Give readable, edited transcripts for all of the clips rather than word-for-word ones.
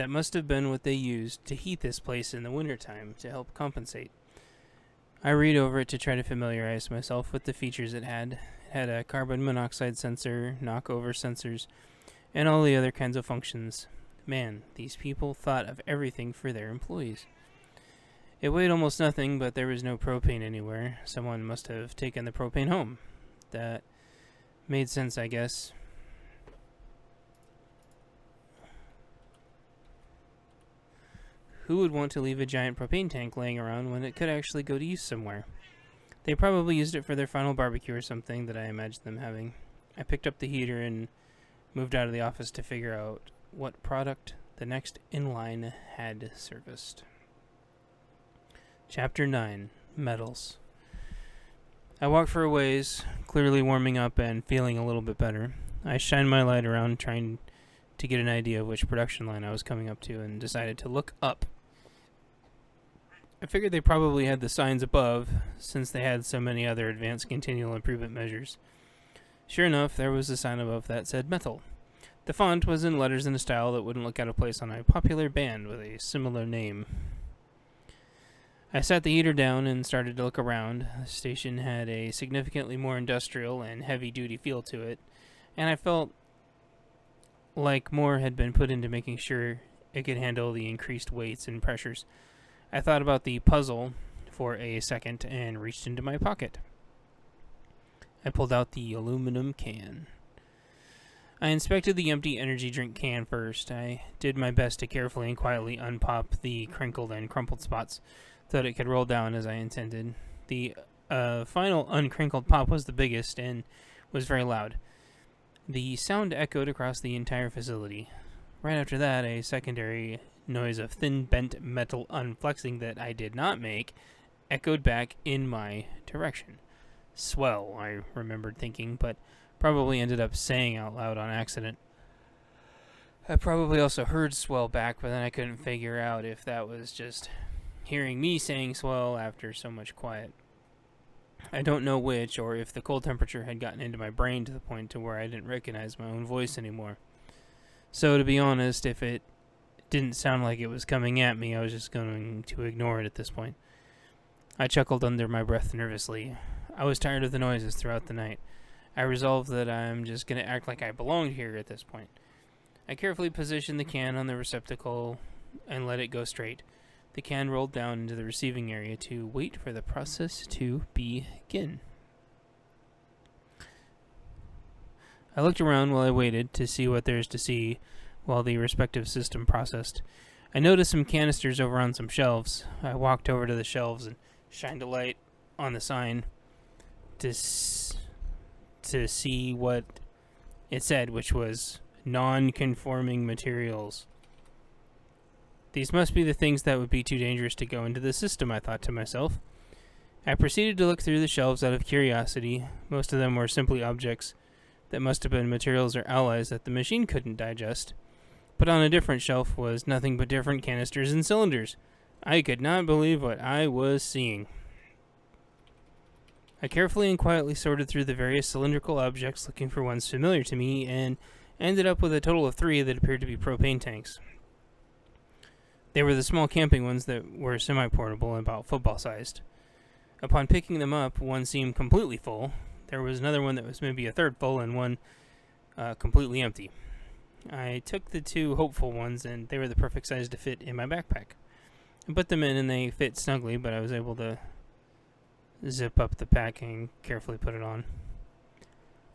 That must have been what they used to heat this place in the wintertime to help compensate. I read over it to try to familiarize myself with the features it had. It had a carbon monoxide sensor, knockover sensors, and all the other kinds of functions. Man, these people thought of everything for their employees. It weighed almost nothing, but there was no propane anywhere. Someone must have taken the propane home. That made sense, I guess. Who would want to leave a giant propane tank laying around when it could actually go to use somewhere? They probably used it for their final barbecue or something that I imagined them having. I picked up the heater and moved out of the office to figure out what product the next in line had serviced. Chapter 9. Metals. I walked for a ways, clearly warming up and feeling a little bit better. I shined my light around, trying to get an idea of which production line I was coming up to, and decided to look up. I figured they probably had the signs above, since they had so many other advanced continual improvement measures. Sure enough, there was a sign above that said metal. The font was in letters in a style that wouldn't look out of place on a popular band with a similar name. I sat the heater down and started to look around. The station had a significantly more industrial and heavy-duty feel to it, and I felt like more had been put into making sure it could handle the increased weights and pressures. I thought about the puzzle for a second and reached into my pocket. I pulled out the aluminum can. I inspected the empty energy drink can first. I did my best to carefully and quietly unpop the crinkled and crumpled spots so that it could roll down as I intended. The final uncrinkled pop was the biggest and was very loud. The sound echoed across the entire facility. Right after that, a secondary noise of thin bent metal unflexing that I did not make echoed back in my direction. Swell, I remembered thinking, but probably ended up saying out loud on accident. I probably also heard swell back, but then I couldn't figure out if that was just hearing me saying swell after so much quiet. I don't know which, or if the cold temperature had gotten into my brain to the point to where I didn't recognize my own voice anymore. So, to be honest, if it didn't sound like it was coming at me, I was just going to ignore it at this point. I chuckled under my breath nervously. I was tired of the noises throughout the night. I resolved that I'm just going to act like I belonged here at this point. I carefully positioned the can on the receptacle and let it go straight. The can rolled down into the receiving area to wait for the process to begin. I looked around while I waited to see what there's to see while the respective system processed. I noticed some canisters over on some shelves. I walked over to the shelves and shined a light on the sign to see what it said, which was non-conforming materials. These must be the things that would be too dangerous to go into the system, I thought to myself. I proceeded to look through the shelves out of curiosity. Most of them were simply objects that must have been materials or alloys that the machine couldn't digest. But on a different shelf was nothing but different canisters and cylinders. I could not believe what I was seeing. I carefully and quietly sorted through the various cylindrical objects looking for ones familiar to me and ended up with a total of 3 that appeared to be propane tanks. They were the small camping ones that were semi-portable and about football-sized. Upon picking them up, one seemed completely full. There was another one that was maybe a third full and one completely empty. I took the 2 hopeful ones, and they were the perfect size to fit in my backpack. I put them in, and they fit snugly, but I was able to zip up the pack and carefully put it on.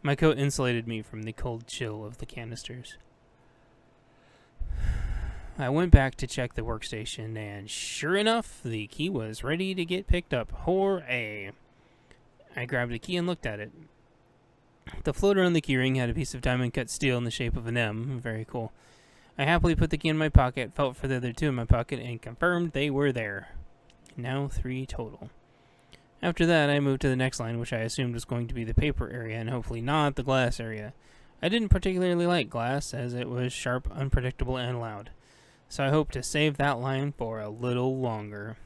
My coat insulated me from the cold chill of the canisters. I went back to check the workstation, and sure enough, the key was ready to get picked up. Hooray! I grabbed the key and looked at it. The floater on the keyring had a piece of diamond-cut steel in the shape of an M. Very cool. I happily put the key in my pocket, felt for the other 2 in my pocket, and confirmed they were there. Now 3 total. After that, I moved to the next line, which I assumed was going to be the paper area, and hopefully not the glass area. I didn't particularly like glass, as it was sharp, unpredictable, and loud. So I hope to save that line for a little longer.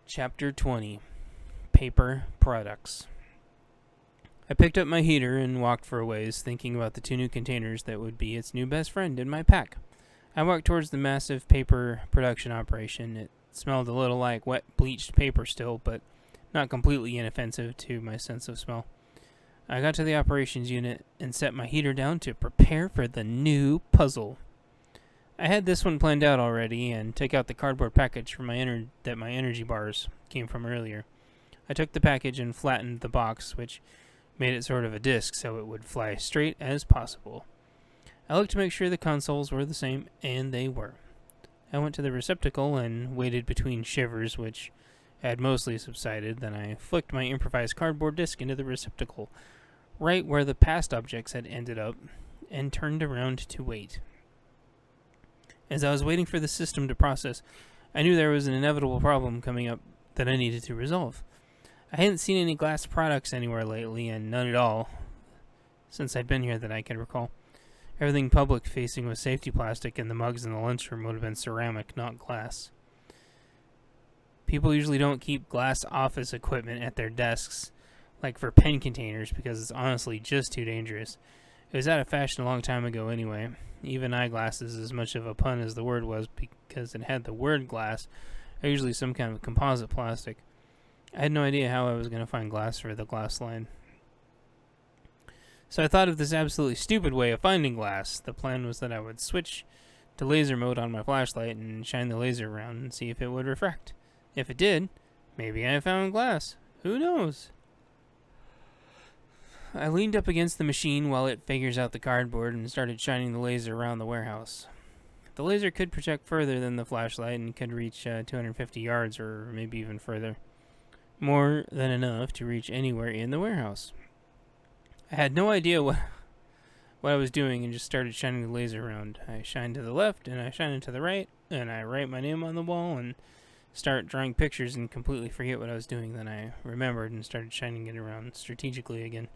Chapter 20. Paper Products. I picked up my heater and walked for a ways, thinking about the 2 new containers that would be its new best friend in my pack. I walked towards the massive paper production operation. It smelled a little like wet bleached paper still, but not completely inoffensive to my sense of smell. I got to the operations unit and set my heater down to prepare for the new puzzle. I had this one planned out already and took out the cardboard package from that my energy bars came from earlier. I took the package and flattened the box, which made it sort of a disc so it would fly straight as possible. I looked to make sure the consoles were the same, and they were. I went to the receptacle and waited between shivers, which had mostly subsided. Then I flicked my improvised cardboard disc into the receptacle, right where the past objects had ended up, and turned around to wait. As I was waiting for the system to process, I knew there was an inevitable problem coming up that I needed to resolve. I hadn't seen any glass products anywhere lately, and none at all since I'd been here that I could recall. Everything public-facing was safety plastic, and the mugs in the lunchroom would have been ceramic, not glass. People usually don't keep glass office equipment at their desks, like for pen containers, because it's honestly just too dangerous. It was out of fashion a long time ago anyway. Even eyeglasses, as much of a pun as the word was, because it had the word glass, are usually some kind of composite plastic. I had no idea how I was going to find glass for the glass line. So I thought of this absolutely stupid way of finding glass. The plan was that I would switch to laser mode on my flashlight and shine the laser around and see if it would refract. If it did, maybe I found glass. Who knows? I leaned up against the machine while it figures out the cardboard and started shining the laser around the warehouse. The laser could project further than the flashlight and could reach 250 yards or maybe even further. More than enough to reach anywhere in the warehouse. I had no idea what I was doing and just started shining the laser around. I shined to the left and I shined to the right, and I write my name on the wall and start drawing pictures and completely forget what I was doing. Then I remembered and started shining it around strategically again.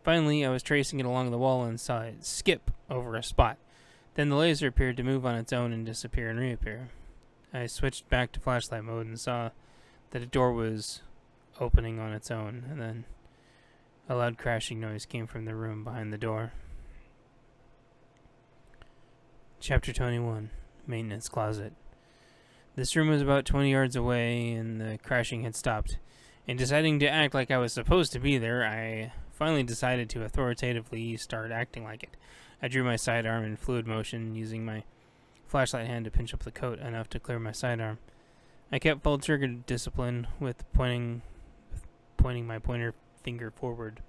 Finally, I was tracing it along the wall and saw it skip over a spot. Then the laser appeared to move on its own and disappear and reappear. I switched back to flashlight mode and saw that a door was opening on its own, and then a loud crashing noise came from the room behind the door. Chapter 21, Maintenance Closet. This room was about 20 yards away, and the crashing had stopped. In deciding to act like I was supposed to be there, I finally decided to authoritatively start acting like it. I drew my sidearm in fluid motion, using my flashlight hand to pinch up the coat enough to clear my sidearm. I kept full trigger discipline with pointing my pointer finger forward,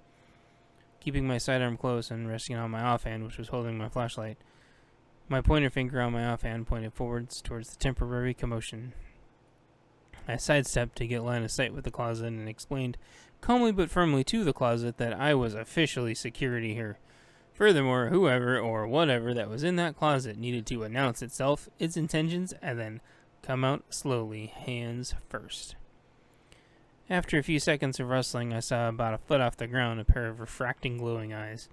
keeping my sidearm close and resting on my offhand, which was holding my flashlight. My pointer finger on my offhand pointed forwards towards the temporary commotion. I sidestepped to get line of sight with the closet and explained calmly but firmly to the closet that I was officially security here. Furthermore, whoever or whatever that was in that closet needed to announce itself, its intentions, and then come out slowly, hands first. After a few seconds of rustling, I saw about a foot off the ground a pair of refracting glowing eyes.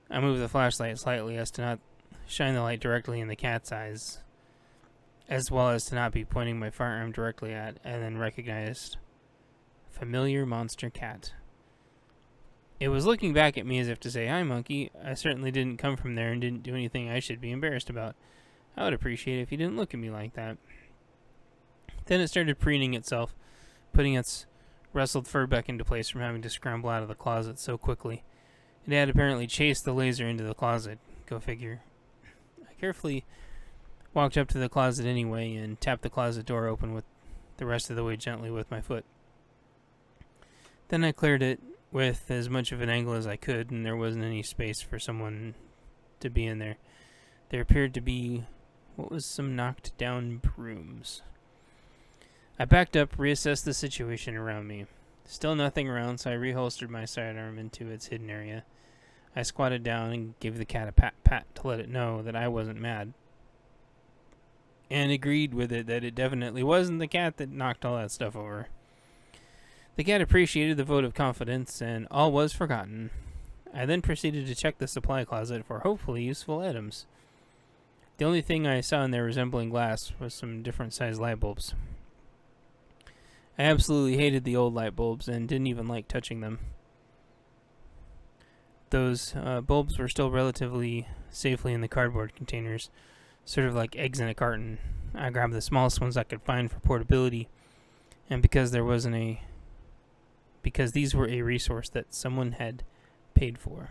I moved the flashlight slightly as to not shine the light directly in the cat's eyes, as well as to not be pointing my firearm directly at, and then recognized a familiar monster cat. It was looking back at me as if to say, "Hi, monkey. I certainly didn't come from there and didn't do anything I should be embarrassed about. I would appreciate it if you didn't look at me like that." Then it started preening itself, putting its rustled fur back into place from having to scramble out of the closet so quickly. It had apparently chased the laser into the closet. Go figure. I carefully walked up to the closet anyway and tapped the closet door open with the rest of the way gently with my foot. Then I cleared it with as much of an angle as I could, and there wasn't any space for someone to be in there. There appeared to be what was some knocked down brooms. I backed up, reassessed the situation around me. Still nothing around, so I reholstered my sidearm into its hidden area. I squatted down and gave the cat a pat to let it know that I wasn't mad, and agreed with it that it definitely wasn't the cat that knocked all that stuff over. The cat appreciated the vote of confidence, and all was forgotten. I then proceeded to check the supply closet for hopefully useful items. The only thing I saw in there resembling glass was some different sized light bulbs. I absolutely hated the old light bulbs and didn't even like touching them. those bulbs were still relatively safely in the cardboard containers, sort of like eggs in a carton. I grabbed the smallest ones I could find for portability, and because these were a resource that someone had paid for.